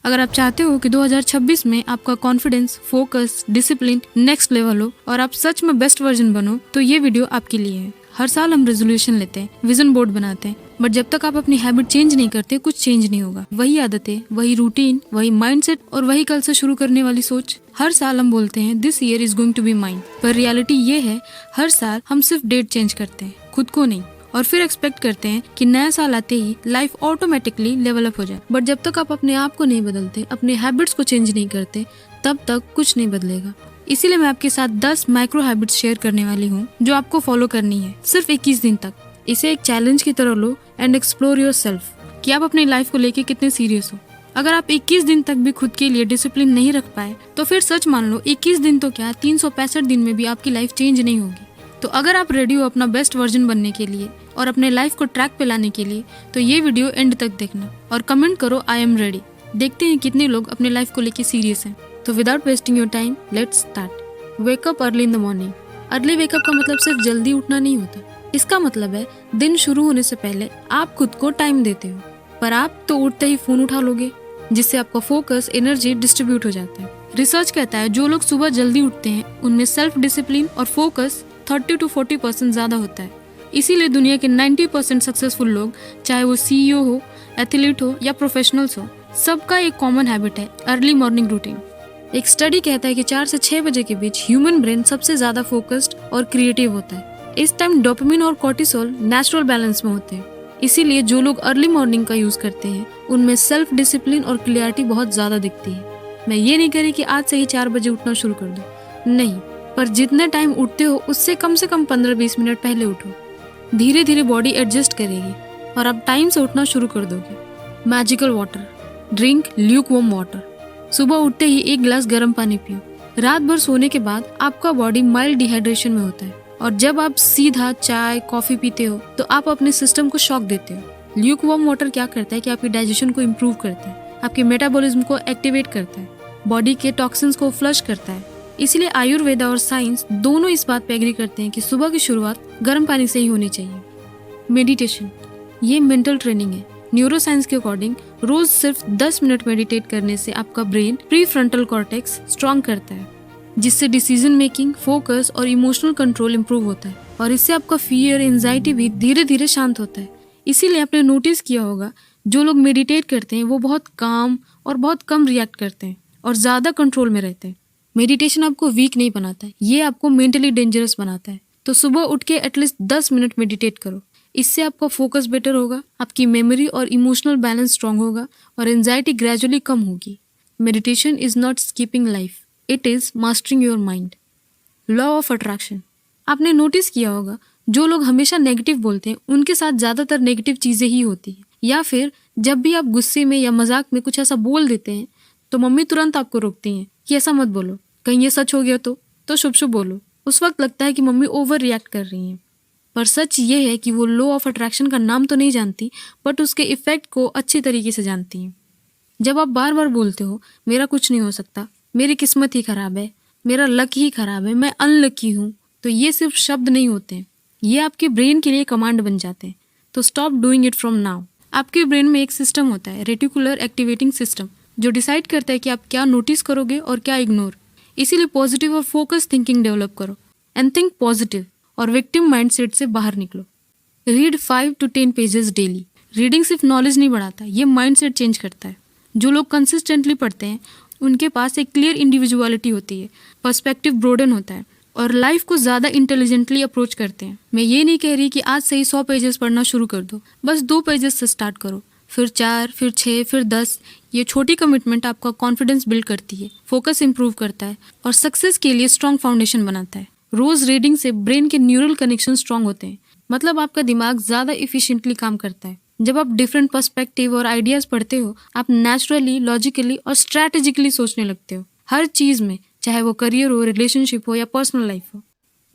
अगर आप चाहते हो कि 2026 में आपका confidence, focus, discipline next level हो और आप सच में बेस्ट वर्जन बनो, तो ये वीडियो आपके लिए है। हर साल हम रेजोल्यूशन लेते हैं, विजन बोर्ड बनाते हैं, बट जब तक आप अपनी हैबिट चेंज नहीं करते, कुछ चेंज नहीं होगा। वही आदतें, वही रूटीन, वही माइंडसेट और वही कल से शुरू करने वाली सोच। हर साल हम बोलते हैं this year is going to be mine, पर रियलिटी ये है हर साल हम सिर्फ डेट चेंज करते हैं, खुद को नहीं, और फिर एक्सपेक्ट करते हैं कि नया साल आते ही लाइफ ऑटोमेटिकली लेवल अप हो जाए। बट जब तक आप अपने आप को नहीं बदलते, अपने हैबिट्स को चेंज नहीं करते, तब तक कुछ नहीं बदलेगा। इसीलिए मैं आपके साथ 10 माइक्रो हैबिट्स शेयर करने वाली हूँ जो आपको फॉलो करनी है सिर्फ 21 दिन तक। इसे एक चैलेंज की तरह लो एंड एक्सप्लोर योर सेल्फ कि आप अपनी लाइफ को लेके कितने सीरियस हो। अगर आप 21 दिन तक भी खुद के लिए डिसिप्लिन नहीं रख पाए, तो फिर सच मान लो 21 दिन तो क्या 365 दिन में भी आपकी लाइफ चेंज नहीं होगी। तो अगर आप रेडी हो अपना बेस्ट वर्जन बनने के लिए और अपने लाइफ को ट्रैक पे लाने के लिए, तो ये वीडियो एंड तक देखना और कमेंट करो आई एम रेडी। देखते हैं कितने लोग अपने लाइफ को लेके सीरियस हैं। तो without wasting your time, let's start. Wake up early in the morning. Early wake up का मतलब सिर्फ जल्दी उठना नहीं होता। इसका मतलब है दिन शुरू होने से पहले आप खुद को टाइम देते हो। पर आप तो उठते ही फोन उठा लोगे, जिससे आपका फोकस, एनर्जी डिस्ट्रीब्यूट हो जाता है। रिसर्च कहता है जो लोग सुबह जल्दी उठते हैं उनमें सेल्फ डिसिप्लिन और फोकस 30 to 40% ज्यादा होता है। इसीलिए दुनिया के 90% सक्सेसफुल लोग, चाहे वो CEO हो, एथलीट हो या प्रोफेशनल्स हो, सबका एक कॉमन हैबिट है अर्ली मॉर्निंग रूटीन। एक स्टडी कहता है कि 4 से 6 बजे के बीच ह्यूमन ब्रेन सबसे ज्यादा फोकस्ड और क्रिएटिव होता है। इस टाइम डोपामिन और कोर्टिसोल नेचुरल बैलेंस में होते हैं। इसीलिए जो लोग अर्ली मॉर्निंग का यूज करते हैं उनमें सेल्फ डिसिप्लिन और क्लियरिटी बहुत ज्यादा दिखती है। मैं ये नहीं कह रही कि आज से ही 4 बजे उठना शुरू कर दो, नहीं, पर जितने टाइम उठते हो उससे कम से कम 15-20 मिनट पहले उठो। धीरे धीरे बॉडी एडजस्ट करेगी और आप टाइम से उठना शुरू कर दोगे। Magical water, drink Luke warm water. सुबह उठते ही 1 गिलास गर्म पानी पियो। रात भर सोने के बाद आपका बॉडी माइल्ड डिहाइड्रेशन में होता है, और जब आप सीधा चाय, कॉफी पीते हो तो आप अपने सिस्टम को शॉक देते हो। ल्यूक वार्म वाटर क्या करता है कि आपकी डाइजेशन को इम्प्रूव करता है, आपके मेटाबॉलिज्म को एक्टिवेट करता है, बॉडी के टॉक्सिन्स को फ्लश करता है। इसलिए आयुर्वेदा और साइंस दोनों इस बात पे एग्री करते हैं कि सुबह की शुरुआत गर्म पानी से ही होनी चाहिए। मेडिटेशन, ये मेंटल ट्रेनिंग है। न्यूरो साइंस के अकॉर्डिंग रोज सिर्फ 10 मिनट मेडिटेट करने से आपका brain pre frontal cortex strong करता है, जिससे डिसीजन मेकिंग, फोकस और इमोशनल कंट्रोल इम्प्रूव होता है, और इससे आपका फियर, एंजाइटी भी धीरे धीरे शांत होता है। इसीलिए आपने नोटिस किया होगा जो लोग मेडिटेट करते हैं वो बहुत काम और बहुत कम रिएक्ट करते हैं और ज्यादा कंट्रोल में रहते हैं। मेडिटेशन आपको वीक नहीं बनाता है, ये आपको मेंटली डेंजरस बनाता है। तो सुबह उठ के एटलीस्ट 10 मिनट मेडिटेट करो। इससे आपका फोकस बेटर होगा, आपकी मेमोरी और इमोशनल बैलेंस स्ट्रांग होगा और एंजाइटी ग्रेजुअली कम होगी। Meditation is not skipping life, it is mastering your mind. Law of attraction, आपने नोटिस किया होगा जो लोग हमेशा नेगेटिव बोलते हैं उनके साथ ज्यादातर नेगेटिव चीजें ही होती है। या फिर जब भी आप गुस्से में या मजाक में कुछ ऐसा बोल देते हैं तो मम्मी तुरंत आपको रोकती हैं कि ऐसा मत बोलो, कहीं ये सच हो गया तो शुभ शुभ बोलो। उस वक्त लगता है कि मम्मी ओवर रिएक्ट कर रही हैं, पर सच ये है कि वो लॉ ऑफ अट्रैक्शन का नाम तो नहीं जानती, बट उसके इफेक्ट को अच्छी तरीके से जानती हैं। जब आप बार बार बोलते हो मेरा कुछ नहीं हो सकता, मेरी किस्मत ही खराब है, मेरा लक ही खराब है, मैं अनलकी हूँ, तो ये सिर्फ शब्द नहीं होते हैं, ये आपके ब्रेन के लिए कमांड बन जाते हैं। तो stop doing it from now. आपके ब्रेन में एक सिस्टम होता है, रेटिकुलर एक्टिवेटिंग सिस्टम, जो डिसाइड करता है कि आप क्या नोटिस करोगे और क्या इग्नोर। इसीलिए पॉजिटिव और फोकस थिंकिंग डेवलप करो एंड थिंक पॉजिटिव, और विक्टिम माइंडसेट से बाहर निकलो। Read 5 to 10 pages daily. Reading सिर्फ नॉलेज नहीं बढ़ाता, ये माइंडसेट चेंज करता है। जो लोग कंसिस्टेंटली पढ़ते हैं उनके पास एक क्लियर इंडिविजुअलिटी होती है, पर्सपेक्टिव ब्रोडन होता है और लाइफ को ज्यादा इंटेलिजेंटली अप्रोच करते हैं। मैं ये नहीं कह रही कि आज से ही 100 पेजेस पढ़ना शुरू कर दो, बस 2 पेजेस से स्टार्ट करो, फिर 4, फिर 6, फिर 10। ये छोटी कमिटमेंट आपका कॉन्फिडेंस बिल्ड करती है, फोकस इंप्रूव करता है और सक्सेस के लिए स्ट्रॉन्ग फाउंडेशन बनाता है। रोज रीडिंग से ब्रेन के न्यूरल कनेक्शन स्ट्रॉन्ग होते हैं, मतलब आपका दिमाग ज्यादा इफिशिएंटली काम करता है। जब आप डिफरेंट पर्सपेक्टिव और आइडियाज पढ़ते हो, आप नेचुरली, लॉजिकली और स्ट्रैटेजिकली सोचने लगते हो हर चीज में, चाहे वो करियर हो, रिलेशनशिप हो या पर्सनल लाइफ हो।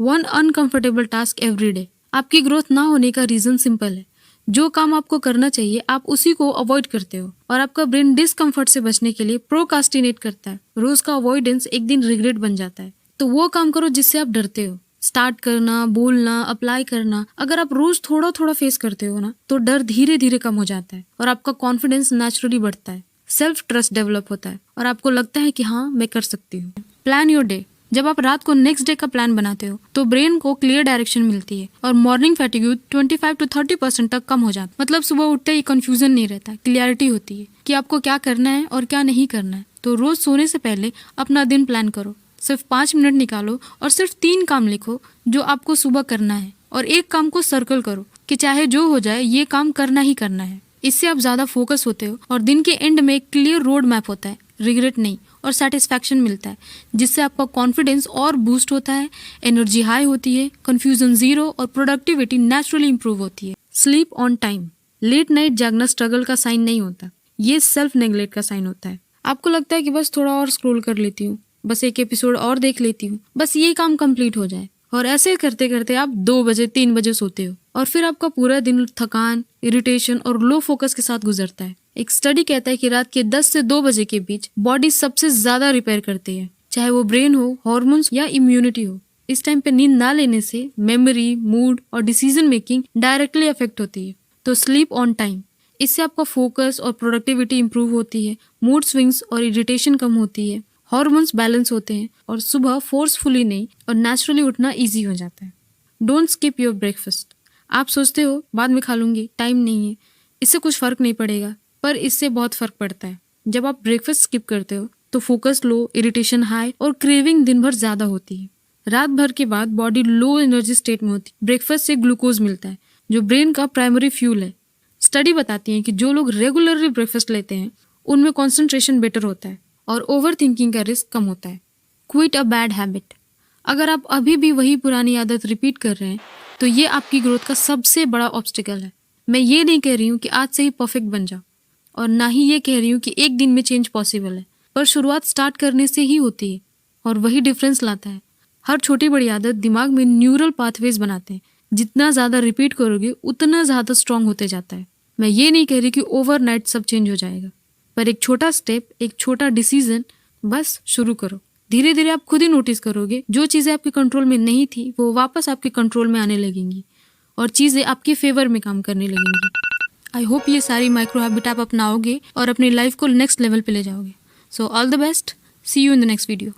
1 अनकंफर्टेबल टास्क एवरी डे। आपकी ग्रोथ ना होने का रीजन सिंपल है, जो काम आपको करना चाहिए आप उसी को अवॉइड करते हो, और आपका ब्रेन डिस्कम्फर्ट से बचने के लिए प्रोकास्टिनेट करता है। रोज का अवॉइडेंस एक दिन रिग्रेट बन जाता है। तो वो काम करो जिससे आप डरते हो। स्टार्ट करना, बोलना, अप्लाई करना, अगर आप रोज थोड़ा थोड़ा फेस करते हो ना, तो डर धीरे धीरे कम हो जाता है और आपका कॉन्फिडेंस नेचुरली बढ़ता है। सेल्फ ट्रस्ट डेवलप होता है और आपको लगता है कि हाँ मैं कर सकती हूँ। Plan your day. जब आप रात को नेक्स्ट डे का प्लान बनाते हो तो ब्रेन को क्लियर डायरेक्शन मिलती है और मॉर्निंग फैटिग्यू 25 to 30% तक कम हो जाता है। मतलब सुबह उठते ही कंफ्यूजन नहीं रहता, क्लियरिटी होती है कि आपको क्या करना है और क्या नहीं करना है। तो रोज सोने से पहले अपना दिन प्लान करो, सिर्फ 5 मिनट निकालो और सिर्फ 3 काम लिखो जो आपको सुबह करना है और एक काम को सर्कल करो कि चाहे जो हो जाए ये काम करना ही करना है। इससे आप ज्यादा फोकस होते हो और दिन के एंड में एक क्लियर रोड मैप होता है, रिग्रेट नहीं, और सेटिस्फैक्शन मिलता है जिससे आपका कॉन्फिडेंस और बूस्ट होता है, एनर्जी हाई होती है, कंफ्यूजन जीरो और प्रोडक्टिविटी नेचुरली इंप्रूव होती है। Sleep on time. Late night जागना स्ट्रगल का साइन नहीं होता, ये सेल्फ नेग्लेक्ट का साइन होता है। आपको लगता है कि बस थोड़ा और स्क्रॉल कर लेती हूँ, बस एक एपिसोड और देख लेती हूँ, बस ये काम कंप्लीट हो जाए, और ऐसे करते करते आप 2 बजे 3 बजे सोते हो और फिर आपका पूरा दिन थकान, इरिटेशन और लो फोकस के साथ गुजरता है। एक स्टडी कहता है कि रात के 10 से 2 बजे के बीच बॉडी सबसे ज्यादा रिपेयर करती है, चाहे वो ब्रेन हो, हार्मोन्स या इम्यूनिटी हो। इस टाइम पे नींद ना लेने से मेमोरी, मूड और डिसीजन मेकिंग डायरेक्टली अफेक्ट होती है। तो स्लीप ऑन टाइम, इससे आपका फोकस और प्रोडक्टिविटी इंप्रूव होती है, मूड स्विंग्स और इरिटेशन कम होती है, हार्मोन्स बैलेंस होते हैं और सुबह फोर्सफुली नहीं और नेचुरली उठना इजी हो जाता है। Don't skip your breakfast. आप सोचते हो बाद में खा लूंगी, टाइम नहीं है, इससे कुछ फर्क नहीं पड़ेगा, पर इससे बहुत फर्क पड़ता है। जब आप ब्रेकफास्ट स्किप करते हो तो फोकस लो, इरिटेशन हाई और क्रेविंग दिन भर ज्यादा होती है। रात भर के बाद बॉडी लो एनर्जी स्टेट में होती है। ब्रेकफास्ट से ग्लूकोज मिलता है जो ब्रेन का प्राइमरी फ्यूल है। स्टडी बताती है कि जो लोग रेगुलरली ब्रेकफास्ट लेते हैं उनमें कॉन्सेंट्रेशन बेटर होता है और ओवर थिंकिंग का रिस्क कम होता है। Quit a bad habit. अगर आप अभी भी वही पुरानी आदत रिपीट कर रहे हैं तो ये आपकी ग्रोथ का सबसे बड़ा ऑब्स्टिकल है। मैं ये नहीं कह रही हूँ कि आज से ही परफेक्ट बन जाओ और ना ही ये कह रही हूँ कि एक दिन में चेंज पॉसिबल है, पर शुरुआत स्टार्ट करने से ही होती है और वही डिफरेंस लाता है। हर छोटी बड़ी आदत दिमाग में न्यूरल पाथवेज बनाते हैं, जितना ज़्यादा रिपीट करोगे उतना ज़्यादा स्ट्रांग होते जाता है। मैं ये नहीं कह रही कि ओवरनाइट सब चेंज हो जाएगा, पर एक छोटा स्टेप, एक छोटा डिसीजन, बस शुरू करो। धीरे धीरे आप खुद ही नोटिस करोगे जो चीज़ें आपके कंट्रोल में नहीं थी वो वापस आपके कंट्रोल में आने लगेंगी और चीज़ें आपके फेवर में काम करने लगेंगी। आई होप ये सारी माइक्रो हैबिट आप अपनाओगे और अपनी लाइफ को नेक्स्ट लेवल पे ले जाओगे। So all the best, see you in the next video.